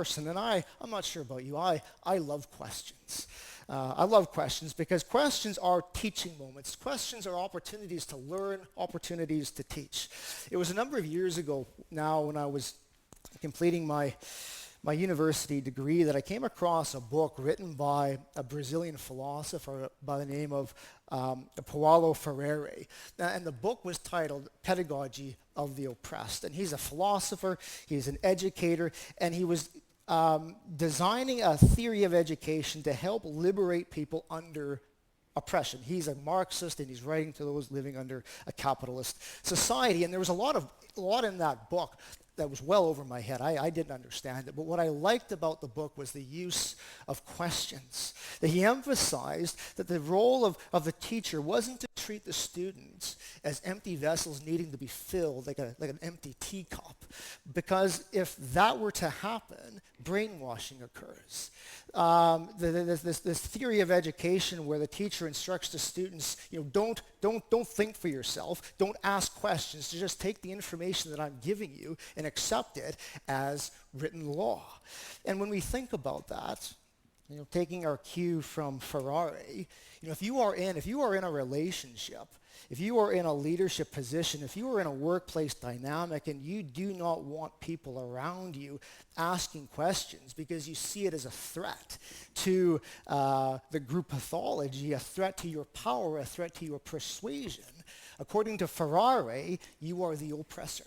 person, and I'm not sure about you, I love questions. I love questions because questions are teaching moments. Questions are opportunities to learn, opportunities to teach. It was a number of years ago now when I was completing my university degree that I came across a book written by a Brazilian philosopher by the name of Paulo Freire. And the book was titled Pedagogy of the Oppressed. And he's a philosopher, he's an educator, and he was designing a theory of education to help liberate people under oppression. He's a Marxist and he's writing to those living under a capitalist society. And there was a lot in that book that was well over my head. I didn't understand it. But what I liked about the book was the use of questions. That he emphasized that the role of the teacher wasn't to treat the students as empty vessels needing to be filled like an empty teacup. Because if that were to happen, brainwashing occurs. This theory of education where the teacher instructs the students, don't think for yourself, don't ask questions, just take the information that I'm giving you and accept it as written law. And when we think about that, taking our cue from Ferrari, if you are in a relationship, if you are in a leadership position, if you are in a workplace dynamic and you do not want people around you asking questions because you see it as a threat to the group pathology, a threat to your power, a threat to your persuasion, according to Ferrari, you are the oppressor.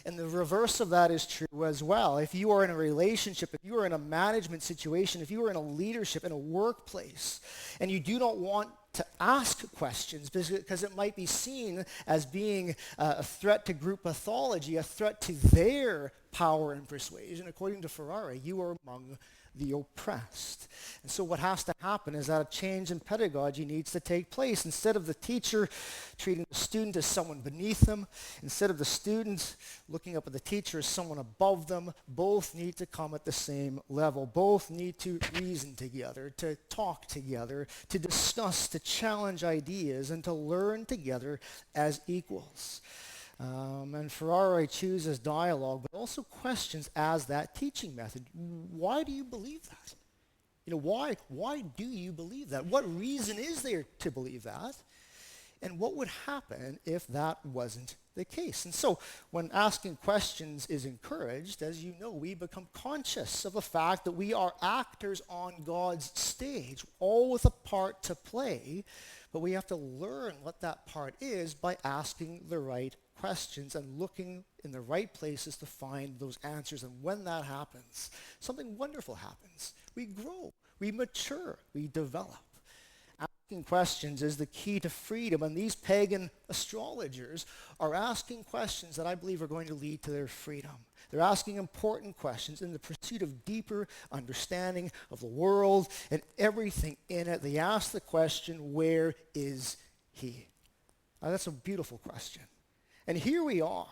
And the reverse of that is true as well. If you are in a relationship, if you are in a management situation, if you are in a leadership, in a workplace, and you do not want to ask questions because it might be seen as being a threat to group pathology, a threat to their power and persuasion, according to Ferrari, you are among the oppressed. And so what has to happen is that a change in pedagogy needs to take place. Instead of the teacher treating the student as someone beneath them, instead of the student looking up at the teacher as someone above them, both need to come at the same level. Both need to reason together, to talk together, to discuss, to challenge ideas, and to learn together as equals. And Ferrari chooses dialogue, but also questions as that teaching method. Why do you believe that? Why do you believe that? What reason is there to believe that? And what would happen if that wasn't the case? And so when asking questions is encouraged, as you know, we become conscious of the fact that we are actors on God's stage, all with a part to play, but we have to learn what that part is by asking the right questions and looking in the right places to find those answers. And when that happens, something wonderful happens. We grow, we mature, we develop. Asking questions is the key to freedom, and these pagan astrologers are asking questions that I believe are going to lead to their freedom. They're asking important questions in the pursuit of deeper understanding of the world and everything in it. They ask the question, where is he? Now, that's a beautiful question. And here we are